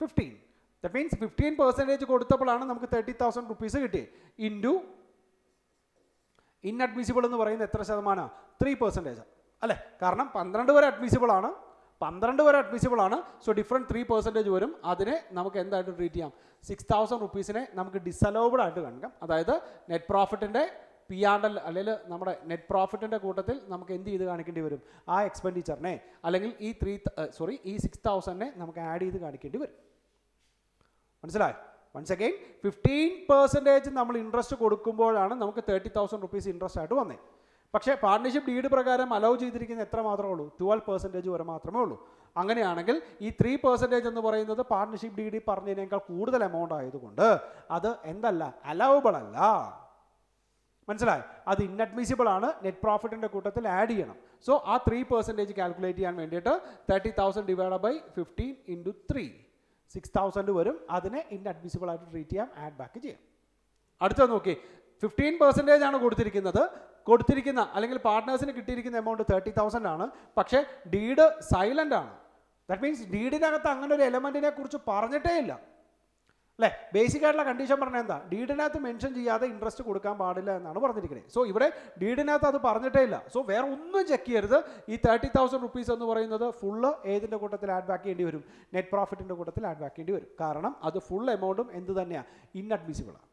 15. ദാറ്റ് മീൻസ് 15% കൊടുത്തപ്പോഴാണ് നമുക്ക് 30,000 റുപ്പീസ് കിട്ടിയത്. ഇൻറ്റു ഇൻഅഡ്മിസിബിൾ എന്ന് പറയുന്നത് എത്ര ശതമാനമാണ്? 3% അല്ലേ? കാരണം 12 വരെ അഡ്മിസിബിൾ ആണ്, 12 വരെ അഡ്മിസിബിൾ ആണ്. സോ ഡിഫറൻറ്റ് 3% വരും. അതിനെ നമുക്ക് എന്തായിട്ട് ട്രീറ്റ് ചെയ്യാം? 6,000 റുപ്പീസിനെ നമുക്ക് ഡിസലൗബിൾ ആയിട്ട് കാണിക്കാം. അതായത് നെറ്റ് പ്രോഫിറ്റിൻ്റെ P&L അല്ലെങ്കിൽ നമ്മുടെ നെറ്റ് പ്രോഫിറ്റിൻ്റെ കൂട്ടത്തിൽ നമുക്ക് എന്ത് ചെയ്ത് കാണിക്കേണ്ടി വരും? ആ എക്സ്പെൻഡിച്ചറിനെ അല്ലെങ്കിൽ ഈ 6,000-നെ നമുക്ക് ആഡ് ചെയ്ത് കാണിക്കേണ്ടി വരും. മനസ്സിലായി? വൺസ് അഗെയിൻ 15% നമ്മൾ ഇൻട്രസ്റ്റ് കൊടുക്കുമ്പോഴാണ് നമുക്ക് 30,000 റുപ്പീസ് ഇൻട്രസ്റ്റ് ആയിട്ട് വന്നേ. പക്ഷേ പാർട്ട്ണർഷിപ്പ് ഡീഡ് പ്രകാരം അലൗ ചെയ്തിരിക്കുന്ന എത്ര മാത്രമേ ഉള്ളൂ? 12% വരെ മാത്രമേ ഉള്ളൂ. അങ്ങനെയാണെങ്കിൽ ഈ 3% എന്ന് പറയുന്നത് പാർട്ട്ണർഷിപ്പ് ഡീഡ് പറഞ്ഞതിനേക്കാൾ കൂടുതൽ എമൗണ്ട് ആയതുകൊണ്ട് അത് എന്തല്ല? അലൗബിൾ അല്ല. മനസ്സിലായി? അത് ഇൻഅഡ്മിസിബിൾ ആണ്. നെറ്റ് പ്രോഫിറ്റിൻ്റെ കൂട്ടത്തിൽ ആഡ് ചെയ്യണം. സോ ആ 3% കാൽക്കുലേറ്റ് ചെയ്യാൻ വേണ്ടിയിട്ട് 30,000 ഡിവൈഡ് ബൈ 15 ഇൻറ്റു 3 6,000 വരും. അതിനെ ഇൻഅഡ്മിസിബിൾ ആയിട്ട് ട്രീറ്റ് ചെയ്യാം, ആഡ് ബാക്ക് ചെയ്യാം. അടുത്ത നോക്കി, 15% ആണ് കൊടുത്തിരിക്കുന്ന അല്ലെങ്കിൽ പാർട്ട്നേഴ്സിന് കിട്ടിയിരിക്കുന്ന എമൗണ്ട് 30,000 ആണ്. പക്ഷേ ഡീഡ് സൈലൻ്റ് ആണ്. ദാറ്റ് മീൻസ് ഡീഡിനകത്ത് അങ്ങനെ ഒരു എലമെൻറ്റിനെ കുറിച്ച് പറഞ്ഞിട്ടേ ഇല്ല അല്ലേ? ബേസിക് ആയിട്ടുള്ള കണ്ടീഷൻ പറഞ്ഞാൽ എന്താ? ഡീഡിനകത്ത് മെൻഷൻ ചെയ്യാതെ ഇൻട്രസ്റ്റ് കൊടുക്കാൻ പാടില്ല എന്നാണ് പറഞ്ഞിരിക്കുന്നത്. സോ ഇവിടെ ഡീഡിനകത്ത് അത് പറഞ്ഞിട്ടേ ഇല്ല. സോ വേറെ ഒന്നും ചെക്ക് ചെയ്യരുത്. ഈ 30,000 റുപ്പീസ് എന്ന് പറയുന്നത് ഫുള്ള് ഏതിൻ്റെ കൂട്ടത്തിൽ ആഡ് ബാക്ക് ചെയ്യേണ്ടി വരും? നെറ്റ് പ്രോഫിറ്റിൻ്റെ കൂട്ടത്തിൽ ആഡ് ബാക്ക് ചെയ്യേണ്ടി വരും. കാരണം അത് ഫുൾ എമൗണ്ടും എന്ത് തന്നെയാണ്? ഇൻഅഡ്മിസിബിളാണ്.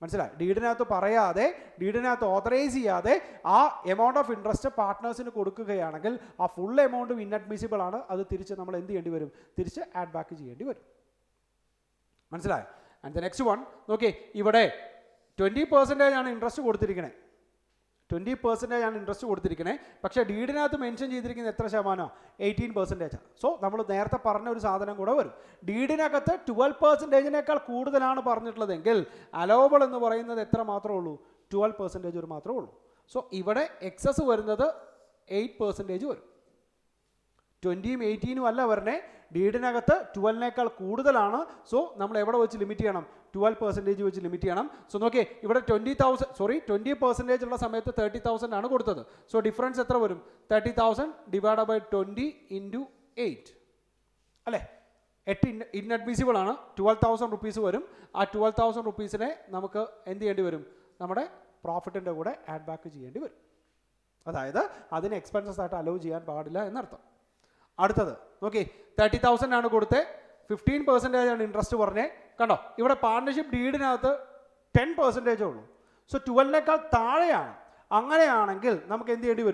മനസ്സിലായി? ഡീഡിനകത്ത് പറയാതെ, ഡീഡിനകത്ത് ഓതറൈസ് ചെയ്യാതെ ആ എമൗണ്ട് ഓഫ് ഇൻട്രസ്റ്റ് പാർട്ട്നേഴ്സിന് കൊടുക്കുകയാണെങ്കിൽ ആ ഫുൾ എമൗണ്ടും ഇൻഅഡ്മിസിബിൾ ആണ്. അത് തിരിച്ച് നമ്മൾ എന്ത് ചെയ്യേണ്ടി വരും? തിരിച്ച് ആഡ് ബാക്ക് ചെയ്യേണ്ടി വരും. മനസ്സിലായി? ആൻഡ് ദ നെക്സ്റ്റ് വൺ നോക്കി, ഇവിടെ 20% ആണ് ഇൻട്രസ്റ്റ് കൊടുത്തിരിക്കുന്നത്. 20% ആണ് ഇൻട്രസ്റ്റ് കൊടുത്തിരിക്കുന്നത്. പക്ഷേ ഡീഡിനകത്ത് മെൻഷൻ ചെയ്തിരിക്കുന്നത് എത്ര ശതമാനമാണ്? 18%. സോ നമ്മൾ നേരത്തെ പറഞ്ഞ ഒരു സാധനം കൂടെ വരും. ഡീഡിനകത്ത് 12%-നേക്കാൾ കൂടുതലാണ് പറഞ്ഞിട്ടുള്ളതെങ്കിൽ അലൗബിൾ എന്ന് പറയുന്നത് എത്ര മാത്രമേ ഉള്ളൂ? 12% ഒരു മാത്രമേ ഉള്ളൂ. സോ ഇവിടെ എക്സസ് വരുന്നത് 8% വരും. 20-ഉം 18-ഉം അല്ല വരണേ, ഡീഡിനകത്ത് 12-നേക്കാൾ കൂടുതലാണ്. സോ നമ്മൾ എവിടെ വെച്ച് ലിമിറ്റ് ചെയ്യണം? 12% വെച്ച് ലിമിറ്റ് ചെയ്യണം. സോ നോക്കിയേ, ഇവിടെ 20% ഉള്ള സമയത്ത് 30,000 ആണ് കൊടുത്തത്. സോ ഡിഫറൻസ് എത്ര വരും? 30,000 ഡിവൈഡ് ബൈ 20 ഇൻറ്റു 8 അല്ലേ? 8 ഇൻഅഡ്മിസിബിൾ ആണ്. 12,000 റുപ്പീസ് വരും. ആ 12,000 റുപ്പീസിനെ നമുക്ക് എന്ത് ചെയ്യേണ്ടി വരും? നമ്മുടെ പ്രോഫിറ്റിൻ്റെ കൂടെ ആഡ് ബാക്ക് ചെയ്യേണ്ടി വരും. അതായത് അതിന് എക്സ്പെൻസസ് ആയിട്ട് അലോ ചെയ്യാൻ പാടില്ല എന്നർത്ഥം. അടുത്തത് നോക്കി, 30,000 ആണ് കൊടുത്തത്, 15% ആണ് ഇൻട്രസ്റ്റ് പറഞ്ഞേ. കണ്ടോ, ഇവിടെ പാർട്ട്ണർഷിപ്പ് ഡീഡിനകത്ത് 10% ഉള്ളൂ. സോ 12-നേക്കാൾ താഴെയാണ്. അങ്ങനെയാണെങ്കിൽ നമുക്ക് എന്ത് ചെയ്യേണ്ടി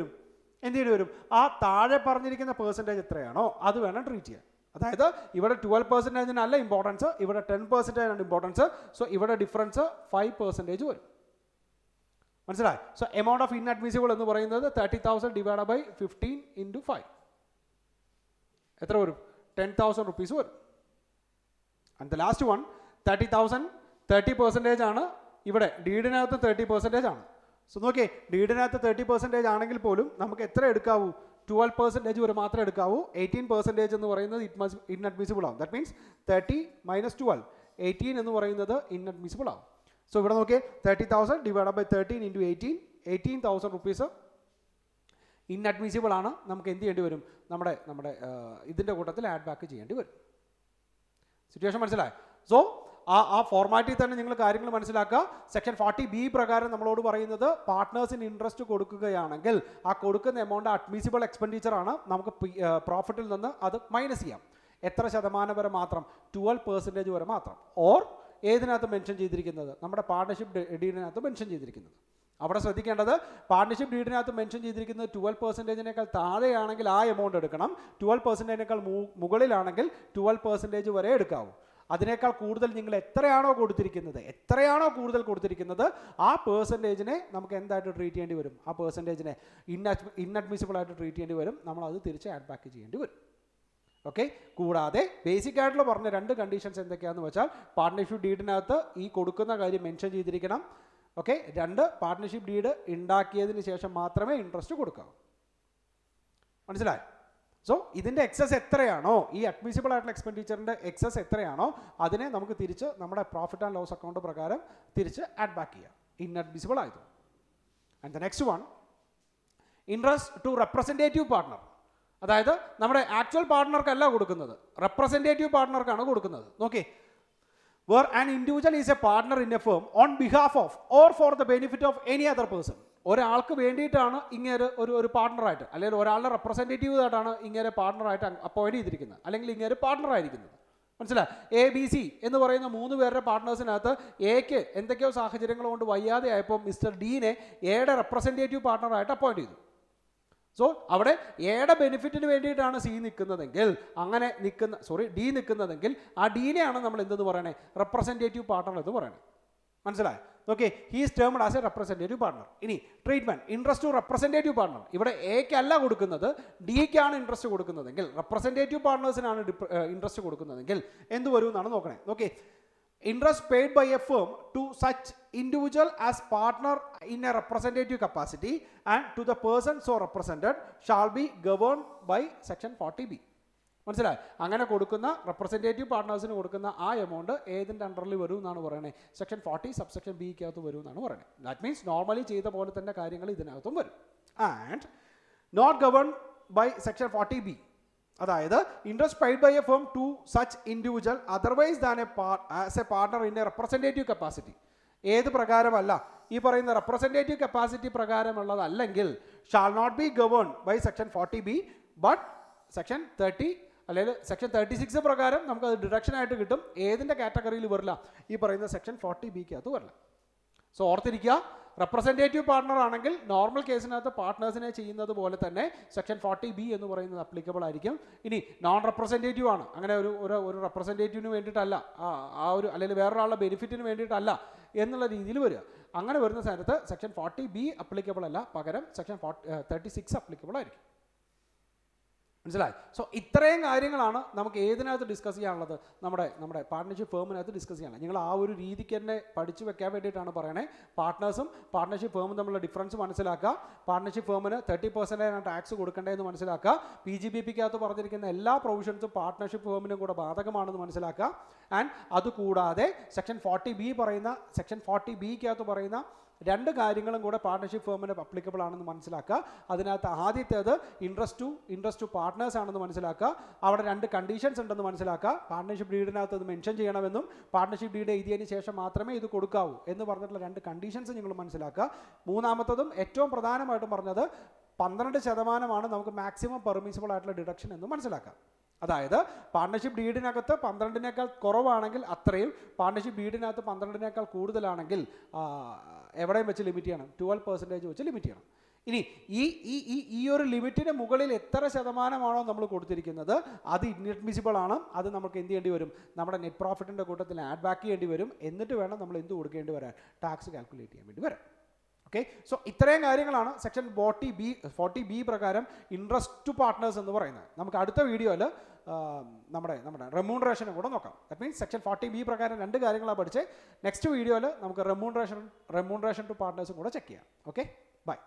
വരും? ആ താഴെ പറഞ്ഞിരിക്കുന്ന പെർസെൻറ്റേജ് എത്രയാണോ അത് വേണം ട്രീറ്റ് ചെയ്യാൻ. അതായത് ഇവിടെ 12% അല്ല ഇമ്പോർട്ടൻസ്, ഇവിടെ 10% ആണ് ഇമ്പോർട്ടൻസ്. സോ ഇവിടെ ഡിഫറൻസ് 5% വരും. മനസ്സിലായി? സോ എമൗണ്ട് ഓഫ് ഇൻഅഡ്മിസിബിൾ എന്ന് പറയുന്നത് 30,000 ഡിവൈഡ് ബൈ 15 ഇൻറ്റു 5 എത്ര വരും? 10,000 റുപ്പീസ് വരും. ആൻഡ് ദ ലാസ്റ്റ് വൺ 30,000 30% ആണ്. ഇവിടെ ഡീഡിനകത്ത് 30% ആണ്. സോ നോക്കിയേ, ഡീഡിനകത്ത് 30% ആണെങ്കിൽ പോലും നമുക്ക് എത്ര എടുക്കാവൂ? 12% വരെ മാത്രമേ എടുക്കാവൂ. 18% എന്ന് പറയുന്നത് ഇൻഅഡ്മിസിബിൾ ആവും. ദാറ്റ് മീൻസ് 30 മൈനസ് 12 18 എന്ന് പറയുന്നത് ഇൻഅഡ്മിസിബിൾ ആവും. സോ ഇവിടെ നോക്കിയേ, 30,000 divide by 13 into 18,000 rupees inadmissible ആണ്. നമുക്ക് എന്ത് ചെയ്യേണ്ടി വരും? നമ്മുടെ ഇതിൻ്റെ കൂട്ടത്തിൽ ആഡ് ബാക്ക് ചെയ്യേണ്ടി വരും. സിറ്റുവേഷൻ മനസ്സിലായി? സോ ആ ഫോർമാറ്റിൽ തന്നെ നിങ്ങൾ കാര്യങ്ങൾ മനസ്സിലാക്കുക. സെക്ഷൻ 40B പ്രകാരം നമ്മളോട് പറയുന്നത് പാർട്ട്നേഴ്സിന് ഇൻട്രസ്റ്റ് കൊടുക്കുകയാണെങ്കിൽ ആ കൊടുക്കുന്ന എമൗണ്ട് അഡ്മിസിബിൾ എക്സ്പെൻഡിച്ചർ ആണ്. നമുക്ക് പ്രോഫിറ്റിൽ നിന്ന് അത് മൈനസ് ചെയ്യാം. എത്ര ശതമാനം വരെ മാത്രം? 12% വരെ മാത്രം. ഓർ ഏതിനകത്ത് മെൻഷൻ ചെയ്തിരിക്കുന്നത്? നമ്മുടെ പാർട്ണർഷിപ്പ് ഡീഡിനകത്ത് മെൻഷൻ ചെയ്തിരിക്കുന്നത്. അവിടെ ശ്രദ്ധിക്കേണ്ടത്, പാർട്ണർഷിപ്പ് ഡീഡിനകത്ത് മെൻഷൻ ചെയ്തിരിക്കുന്നത് 12%-നേക്കാൾ താഴെയാണെങ്കിൽ ആ എമൗണ്ട് എടുക്കണം. 12%-നേക്കാൾ മുകളിലാണെങ്കിൽ 12% വരെ എടുക്കാവൂ. അതിനേക്കാൾ കൂടുതൽ നിങ്ങൾ എത്രയാണോ കൂടുതൽ കൊടുത്തിരിക്കുന്നത് ആ പെർസെൻറ്റേജിനെ നമുക്ക് എന്തായിട്ട് ട്രീറ്റ് ചെയ്യേണ്ടി വരും? ആ പെർസെൻറ്റേജിനെ ഇൻഅഡ്മിസിബിൾ ആയിട്ട് ട്രീറ്റ് ചെയ്യേണ്ടി വരും. നമ്മളത് തിരിച്ച് ആഡ് ബാക്ക് ചെയ്യേണ്ടി വരും. ഓക്കെ. കൂടാതെ ബേസിക് ആയിട്ടുള്ള പറഞ്ഞ 2 കണ്ടീഷൻസ് എന്തൊക്കെയാണെന്ന് വെച്ചാൽ, പാർട്ണർഷിപ്പ് ഡീഡിനകത്ത് ഈ കൊടുക്കുന്ന കാര്യം മെൻഷൻ ചെയ്തിരിക്കണം. ഓക്കെ. 2, പാർട്ണർഷിപ്പ് ഡീഡ് ഉണ്ടാക്കിയതിന് ശേഷം മാത്രമേ ഇൻട്രസ്റ്റ് കൊടുക്കാവൂ. മനസ്സിലായി? സോ ഇതിൻ്റെ എക്സസ് എത്രയാണോ, ഈ അഡ്മിസിബിൾ ആയിട്ടുള്ള എക്സ്പെൻഡിച്ചറിൻ്റെ എക്സസ് എത്രയാണോ അതിനെ നമുക്ക് തിരിച്ച് നമ്മുടെ പ്രോഫിറ്റ് ആൻഡ് ലോസ് അക്കൗണ്ട് പ്രകാരം തിരിച്ച് ആഡ് ബാക്ക് ചെയ്യാം, ഇൻഅഡ്മിസിബിൾ ആയത്. And the next one, interest to representative partner. അതായത് നമ്മുടെ ആക്ച്വൽ പാർട്ണർക്കല്ല കൊടുക്കുന്നത്, റെപ്രസെൻറ്റേറ്റീവ് പാർട്ണർക്കാണ് കൊടുക്കുന്നത്. നോക്കി, where an individual is a partner in a firm on behalf of or for the benefit of any other person. ഒരാൾക്ക് വേണ്ടിയിട്ടാണ് ഇങ്ങനെ ഒരു പാർട്ണറായിട്ട്, അല്ലെങ്കിൽ ഒരാളുടെ റെപ്രസെൻറ്റേറ്റീവ് ആയിട്ടാണ് ഇങ്ങനെ പാർട്ണറായിട്ട് അപ്പോയിൻറ്റ് ചെയ്തിരിക്കുന്നത്, അല്ലെങ്കിൽ ഇങ്ങനെ പാർട്ണറായിരിക്കുന്നത്. മനസ്സിലായി? ABC എന്ന് പറയുന്ന 3 പേരുടെ പാർട്ട്നേഴ്സിനകത്ത് എക്ക് എന്തൊക്കെയോ സാഹചര്യങ്ങൾ കൊണ്ട് വയ്യാതെ ആയപ്പോൾ മിസ്റ്റർ ഡീനെ എയുടെ റെപ്രസെൻറ്റേറ്റീവ് പാർട്ണറായിട്ട് അപ്പോയിൻറ്റ് ചെയ്തു. സോ അവിടെ എയുടെ ബെനിഫിറ്റിന് വേണ്ടിയിട്ടാണ് ഡി നിൽക്കുന്നതെങ്കിൽ ആ ഡീനെയാണ് നമ്മൾ എന്തെന്ന് പറയണേ? റെപ്രസെൻറ്റേറ്റീവ് പാർട്ണർ എന്ന് പറയണേ. മനസ്സിലായി? Okay. He is termed as a representative partner. ഇനി treatment, interest to representative partner. ഇവിടെ എക്കല്ല കൊടുക്കുന്നത്, ഡിക്കാണ് ഇൻട്രസ്റ്റ് കൊടുക്കുന്നതെങ്കിൽ, റെപ്രസെൻറ്റേറ്റീവ് പാർട്ണേഴ്സിനാണ് ഇൻട്രസ്റ്റ് കൊടുക്കുന്നതെങ്കിൽ എന്ത് വരും എന്നാണ് നോക്കണേ. Okay. Interest paid by a firm to such individual as partner in a representative capacity and to the person so represented shall be governed by section 40B. മനസ്സിലായി? അങ്ങനെ കൊടുക്കുന്ന റെപ്രസെൻറ്റേറ്റീവ് പാർട്ട്നേഴ്സിന് കൊടുക്കുന്ന ആ എമൗണ്ട് ഏതിൻ്റെ അണ്ടറിൽ വരും എന്നാണ് പറയണേ? സെക്ഷൻ 40 സബ്സെക്ഷൻ ബിക്കകത്ത് വരും എന്നാണ് പറയുന്നത്. ദാറ്റ് മീൻസ് നോർമലി ചെയ്ത പോലെ തന്നെ കാര്യങ്ങൾ ഇതിനകത്തും വരും. And not govern by section 40B. അതായത് interest paid by a firm to such individual otherwise than as a partner in a representative capacity. ഏത് പ്രകാരമല്ല? ഈ പറയുന്ന റെപ്രസെൻറ്റേറ്റീവ് കപ്പാസിറ്റി പ്രകാരമുള്ളതല്ലെങ്കിൽ shall not be govern by section 40B but section 30 അല്ലെങ്കിൽ section 36 പ്രകാരം നമുക്കത് deduction ആയിട്ട് കിട്ടും. ഏതിൻ്റെ കാറ്റഗറിയിൽ വരില്ല? ഈ പറയുന്ന സെക്ഷൻ 40Bക്കകത്ത് വരില്ല. സോ ഓർത്തിരിക്കുക, റെപ്രസെൻറ്റേറ്റീവ് പാർട്ണർ ആണെങ്കിൽ നോർമൽ കേസിനകത്ത് പാർട്ട്നേഴ്സിനെ ചെയ്യുന്നത് പോലെ തന്നെ സെക്ഷൻ 40B എന്ന് പറയുന്നത് അപ്ലിക്കബിൾ ആയിരിക്കും. ഇനി നോൺ റെപ്രസെൻറ്റേറ്റീവ് ആണ്, അങ്ങനെ ഒരു റെപ്രസെൻറ്റേറ്റീവിന് വേണ്ടിയിട്ടല്ല, അല്ലെങ്കിൽ വേറൊരാളുടെ ബെനിഫിറ്റിന് വേണ്ടിയിട്ടല്ല എന്നുള്ള രീതിയിൽ വരിക. അങ്ങനെ വരുന്ന സ്ഥലത്ത് സെക്ഷൻ 40B അപ്ലിക്കബിൾ അല്ല, പകരം സെക്ഷൻ 36 അപ്ലിക്കബിൾ ആയിരിക്കും. മനസ്സിലായി? സോ ഇത്രയും കാര്യങ്ങളാണ് നമുക്ക് ഏതിനകത്ത് ഡിസ്കസ് ചെയ്യാനുള്ളത്? നമ്മുടെ പാർട്ണർഷിപ്പ് ഫേമിനകത്ത് ഡിസ്കസ് ചെയ്യാനുള്ളത്. നിങ്ങൾ ആ ഒരു രീതിക്ക് തന്നെ പഠിച്ചു വെക്കാൻ വേണ്ടിയിട്ടാണ് പാർട്ട്നേഴ്സും പാർട്ണർഷിപ്പ് ഫേമും തമ്മിലുള്ള ഡിഫറൻസ് മനസ്സിലാക്കുക. പാർട്ണർഷിപ്പ് ഫേമിന് 30% ടാക്സ് കൊടുക്കേണ്ടതെന്ന് മനസ്സിലാക്കുക. PGBPക്കകത്ത് പറഞ്ഞിരിക്കുന്ന എല്ലാ പ്രൊവിഷൻസും പാർട്ണർഷിപ്പ് ഫേമിനും കൂടെ ബാധകമാണെന്ന് മനസ്സിലാക്കുക. ആൻഡ് അതുകൂടാതെ സെക്ഷൻ 40Bക്കകത്ത് പറയുന്ന 2 കാര്യങ്ങളും കൂടെ പാർട്ണർഷിപ്പ് ഫേമിന് അപ്ലിക്കബിൾ ആണെന്ന് മനസ്സിലാക്കുക. അതിനകത്ത് ആദ്യത്തേത് ഇൻട്രസ്റ്റ് ടു പാർട്ട്നേഴ്സ് ആണെന്ന് മനസ്സിലാക്കുക. അവിടെ 2 കണ്ടീഷൻസ് ഉണ്ടെന്ന് മനസ്സിലാക്കുക. പാർട്ണർഷിപ്പ് ഡീഡിനകത്ത് അത് മെൻഷൻ ചെയ്യണമെന്നും പാർട്ണർഷിപ്പ് ഡീഡ് എഴുതിയതിന് ശേഷം മാത്രമേ ഇത് കൊടുക്കാവൂ എന്ന് പറഞ്ഞിട്ടുള്ള 2 കണ്ടീഷൻസ് നിങ്ങൾ മനസ്സിലാക്കുക. മൂന്നാമത്തതും ഏറ്റവും പ്രധാനമായിട്ടും പറഞ്ഞത് 12% നമുക്ക് മാക്സിമം പെർമിസിബിൾ ആയിട്ടുള്ള ഡിഡക്ഷൻ എന്ന് മനസ്സിലാക്കാം. അതായത് പാർട്ണർഷിപ്പ് ഡീഡിനകത്ത് 12-നേക്കാൾ കുറവാണെങ്കിൽ അത്രയും, പാർട്ണർഷിപ്പ് ഡീഡിനകത്ത് 12-നേക്കാൾ കൂടുതലാണെങ്കിൽ എവിടെയും വെച്ച് ലിമിറ്റ് ചെയ്യണം, 12% വെച്ച് ലിമിറ്റ് ചെയ്യണം. ഇനി ഈ ഒരു ലിമിറ്റിന് മുകളിൽ എത്ര ശതമാനമാണോ നമ്മൾ കൊടുത്തിരിക്കുന്നത് അത് ഇൻഅഡ്മിസിബിൾ ആണ്. അത് നമുക്ക് എന്ത് ചെയ്യേണ്ടി വരും? നമ്മുടെ നെറ്റ് പ്രോഫിറ്റിൻ്റെ കൂട്ടത്തിൽ ആഡ് ബാക്ക് ചെയ്യേണ്ടി വരും. എന്നിട്ട് വേണം നമ്മൾ എന്ത് കൊടുക്കേണ്ടി വരാൻ? ടാക്സ് കാൽക്കുലേറ്റ് ചെയ്യാൻ വേണ്ടി വരാം. ഓക്കെ. സോ ഇത്രയും കാര്യങ്ങളാണ് സെക്ഷൻ 40B പ്രകാരം ഇൻട്രസ്റ്റ് ടു പാർട്ട്നേഴ്സ് എന്ന് പറയുന്നത്. നമുക്ക് അടുത്ത വീഡിയോയിൽ നമ്മുടെ റെമ്യൂണറേഷനും കൂടെ നോക്കാം. ദാറ്റ് മീൻസ് സെക്ഷൻ 40B പ്രകാരം 2 കാര്യങ്ങളാണ് പഠിച്ചത്. നെക്സ്റ്റ് വീഡിയോയിൽ നമുക്ക് റെമ്യൂണറേഷൻ ടു പാർട്ട്നേഴ്സും കൂടെ ചെക്ക് ചെയ്യാം. Okay, by.